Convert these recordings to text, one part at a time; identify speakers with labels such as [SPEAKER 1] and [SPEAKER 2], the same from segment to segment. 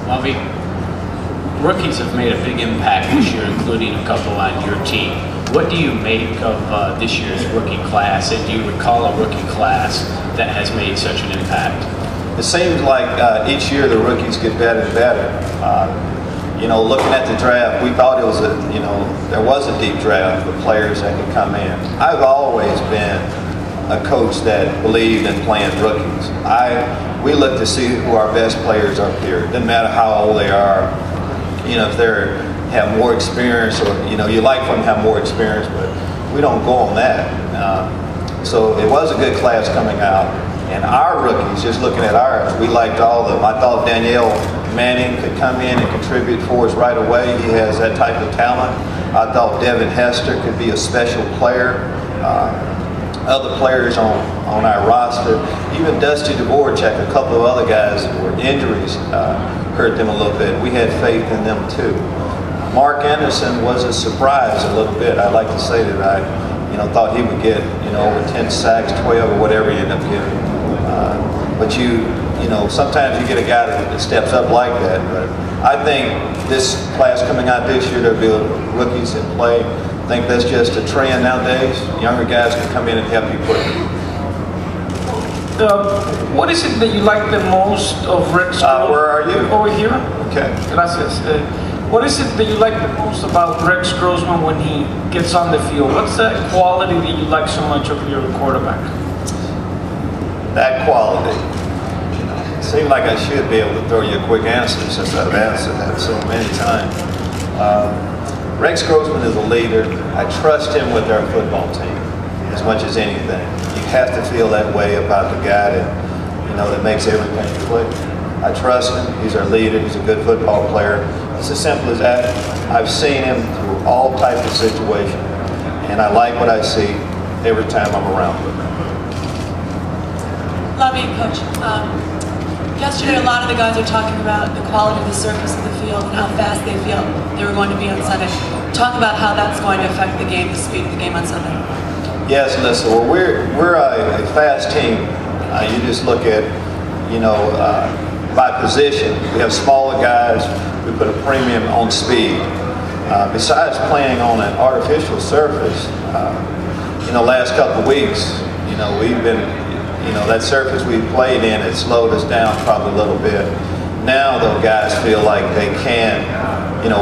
[SPEAKER 1] Lovie, rookies have made a big impact this year, including a couple on your team. What do you make of this year's rookie class, and do you recall a rookie class that has made such an impact?
[SPEAKER 2] It seems like each year the rookies get better and better. You know, looking at the draft, we thought it was there was a deep draft of players that could come in. I've always been a coach that believed in playing rookies. We look to see who our best players are here. It doesn't matter how old they are. You know, if they have more experience, or you like for them to have more experience, but we don't go on that. So it was a good class coming out, and our rookies, just looking at ours, we liked all of them. I thought Danielle Manning could come in and contribute for us right away. He has that type of talent. I thought Devin Hester could be a special player. Other players on our roster, even Dusty Dvorak, a couple of other guys where injuries hurt them a little bit. We had faith in them too. Mark Anderson was a surprise a little bit. I'd like to say that I thought he would get over 10 sacks, 12 or whatever he ended up getting. But sometimes you get a guy that steps up like that. But I think this class coming out this year, there'll be rookies that play. I think that's just a trend nowadays. Younger guys can come in and help you quickly.
[SPEAKER 3] What is it that you like the most of Rex Grossman?
[SPEAKER 2] Where are you?
[SPEAKER 3] Over here.
[SPEAKER 2] Okay.
[SPEAKER 3] Gracias. What is it that you like the most about Rex Grossman when he gets on the field? What's that quality that you like so much of your quarterback?
[SPEAKER 2] That quality. It seems like I should be able to throw you a quick answer since I've answered that so many times. Rex Grossman is a leader. I trust him with our football team as much as anything. You have to feel that way about the guy that makes everything click. I trust him. He's our leader. He's a good football player. It's as simple as that. I've seen him through all types of situations, and I like what I see every time I'm around him.
[SPEAKER 4] Lovie, Coach. Yesterday, a lot of the guys are talking about the quality of the surface of the field and how fast they feel they were going to be on Sunday. Talk about how that's going to affect the game, the speed of the game on Sunday.
[SPEAKER 2] Yes, listen. Well, we're a fast team. You just look at, by position. We have smaller guys. We put a premium on speed. Besides playing on an artificial surface, last couple of weeks, we've been. That surface we played in, it slowed us down probably a little bit. Now, though, guys feel like they can,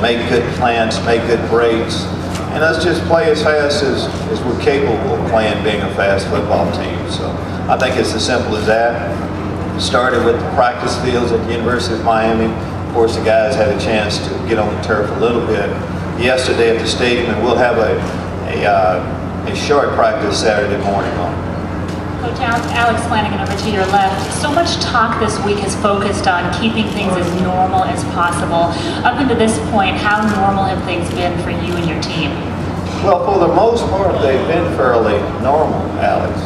[SPEAKER 2] make good plans, make good breaks, and us just play as fast as we're capable of playing, being a fast football team. So I think it's as simple as that. Started with the practice fields at the University of Miami. Of course, the guys had a chance to get on the turf a little bit yesterday at the stadium, and we'll have a short practice Saturday morning on.
[SPEAKER 5] Coach Alex Flanagan over to your left. So much talk this week has focused on keeping things as normal as possible. Up until this point, how normal have things been for you and your team?
[SPEAKER 2] Well, for the most part, they've been fairly normal, Alex.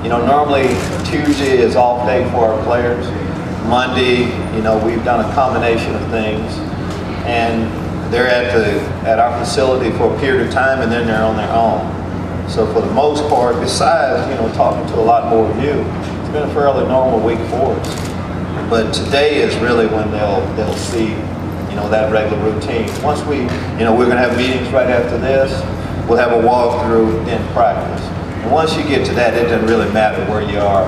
[SPEAKER 2] Normally Tuesday is off day for our players. Monday, we've done a combination of things, and they're at our facility for a period of time, and then they're on their own. So for the most part, besides, talking to a lot more of you, it's been a fairly normal week for us. But today is really when they'll see, that regular routine. Once we're going to have meetings right after this. We'll have a walkthrough, then practice. And once you get to that, it doesn't really matter where you are.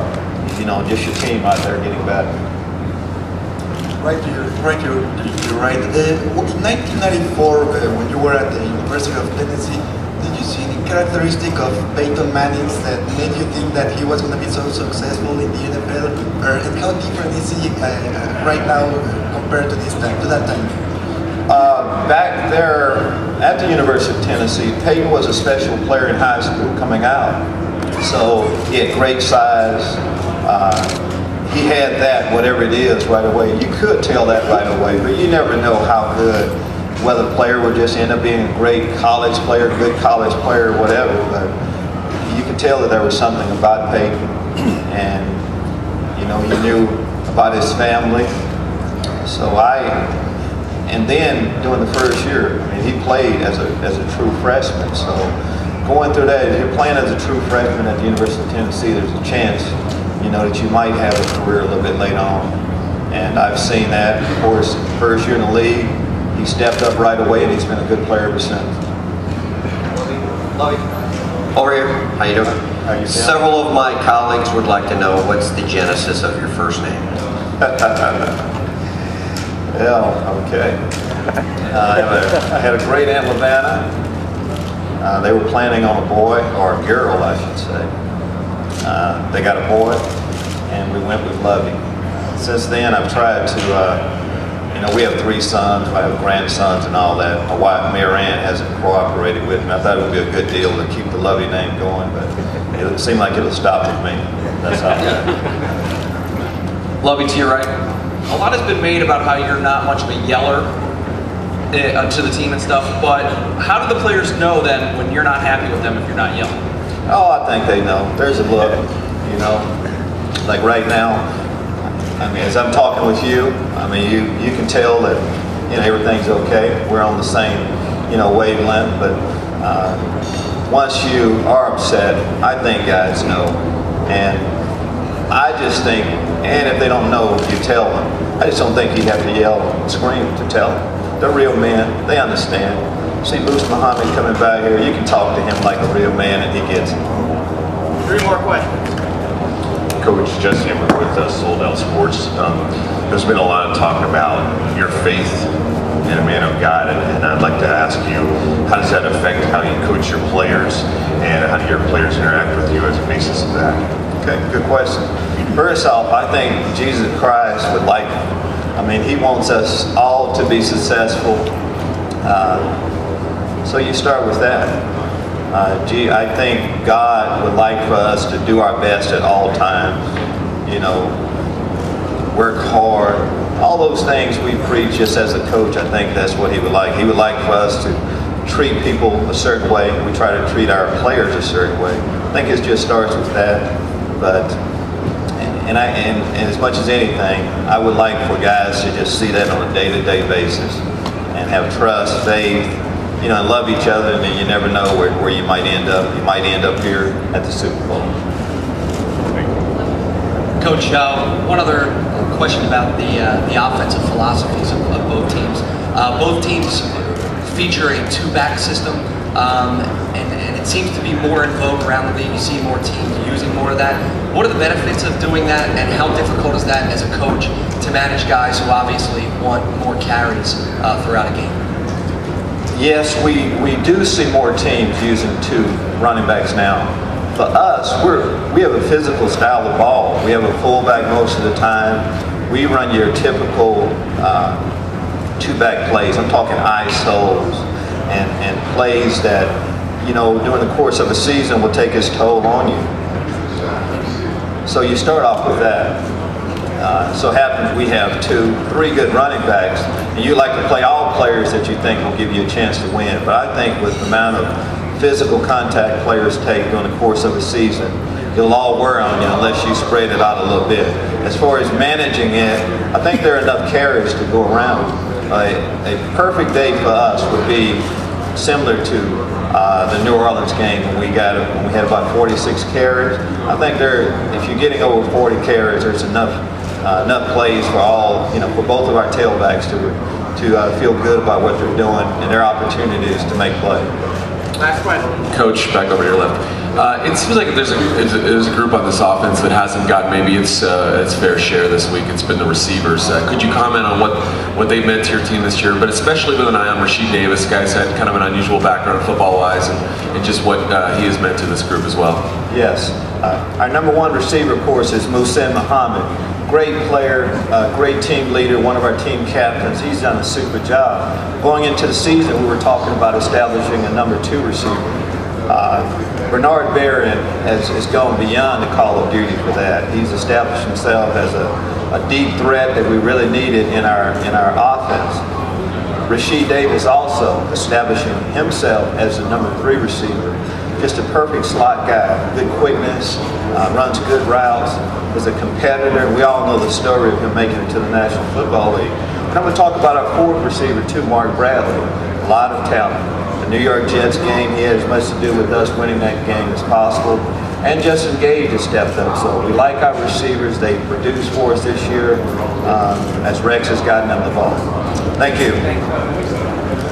[SPEAKER 2] Just your team out there getting better.
[SPEAKER 6] Right. In 1994, when you were at the University of Tennessee, did you see any characteristic of Peyton Manning's that made you think that he was going to be so successful in the NFL? And how different is he right now compared to that time?
[SPEAKER 2] Back there at the University of Tennessee, Peyton was a special player in high school coming out. So he had great size. He had that, whatever it is, right away. You could tell that right away, but you never know how good. Whether the player would just end up being a great college player, good college player, whatever, but you could tell that there was something about Peyton, and he knew about his family. And then during the first year, he played as a true freshman. So going through that, if you're playing as a true freshman at the University of Tennessee, there's a chance, that you might have a career a little bit later on. And I've seen that. Of course, first year in the league, he stepped up right away, and he's been a good player ever since.
[SPEAKER 7] Lovie. Over here. How you doing?
[SPEAKER 2] How you doing?
[SPEAKER 7] Several of my colleagues would like to know what's the genesis of your first name.
[SPEAKER 2] Well, okay. I had a great Aunt Lavanna. They were planning on a boy, or a girl, I should say. They got a boy, and we went with Lovie. Since then, I've tried to, we have 3 sons, I have grandsons and all that. My wife, Mary Ann, hasn't cooperated with me. I thought it would be a good deal to keep the Lovie name going, but it seemed like it'll stop with me. That's how.
[SPEAKER 8] Lovie, to your right. A lot has been made about how you're not much of a yeller to the team and stuff, but how do the players know then when you're not happy with them if you're not yelling?
[SPEAKER 2] Oh, I think they know. There's a look, like right now. I mean, as I'm talking with you, I mean, you can tell that, everything's okay. We're on the same, wavelength, but once you are upset, I think guys know. And I just think, and if they don't know, you tell them. I just don't think you have to yell and scream to tell them. They're real men. They understand. See Moose Muhammad coming by here, you can talk to him like a real man and he gets it.
[SPEAKER 3] 3 more questions.
[SPEAKER 9] Coach Jesse Emmer with Sold Out Sports. There's been a lot of talk about your faith in a man of God, and I'd like to ask you, how does that affect how you coach your players, and how do your players interact with you as a basis of that?
[SPEAKER 2] Okay, good question. First off, I think Jesus Christ would like, he wants us all to be successful. So you start with that. I think God would like for us to do our best at all times. Work hard. All those things we preach just as a coach, I think that's what He would like. He would like for us to treat people a certain way. We try to treat our players a certain way. I think it just starts with that. But and as much as anything, I would like for guys to just see that on a day-to-day basis and have trust, faith, and love each other, and then you never know where you might end up. You might end up here at the Super Bowl.
[SPEAKER 8] Coach, one other question about the offensive philosophies of both teams. Both teams feature a 2-back system, and it seems to be more in vogue around the league. You see more teams using more of that. What are the benefits of doing that, and how difficult is that as a coach to manage guys who obviously want more carries throughout a game?
[SPEAKER 2] Yes, we do see more teams using 2 running backs now. For us, we have a physical style of ball. We have a fullback most of the time. We run your typical 2-back plays. I'm talking ISOs and plays that, during the course of a season will take its toll on you. So you start off with that. So happens we have 2, 3 good running backs, and you like to play all players that you think will give you a chance to win. But I think with the amount of physical contact players take during the course of a season, it'll all wear on you unless you spread it out a little bit. As far as managing it, I think there are enough carries to go around. A perfect day for us would be similar to the New Orleans game when we had about 46 carries. I think if you're getting over 40 carries, there's enough plays for all, for both of our tailbacks to feel good about what they're doing and their opportunities to make play.
[SPEAKER 3] Last question.
[SPEAKER 10] Coach, back over to your left. It seems like there's a group on this offense that hasn't got maybe its fair share this week. It's been the receivers. Could you comment on what they meant to your team this year, but especially with an eye on Rasheed Davis? Guy's had kind of an unusual background football-wise, and just what he has meant to this group as well.
[SPEAKER 2] Yes. Our number 1 receiver, of course, is Moose Muhammad. Great player, great team leader, one of our team captains. He's done a super job. Going into the season, we were talking about establishing a number 2 receiver. Bernard Barron has gone beyond the call of duty for that. He's established himself as a deep threat that we really needed in our offense. Rasheed Davis also establishing himself as the number 3 receiver. Just a perfect slot guy, good quickness, runs good routes, is a competitor. We all know the story of him making it to the National Football League. And I'm going to talk about our 4th receiver too, Mark Bradley. A lot of talent. The New York Jets game, he had as much to do with us winning that game as possible. And Justin Gage has stepped up. So we like our receivers. They produced for us this year. as Rex has gotten them the ball. Thank you.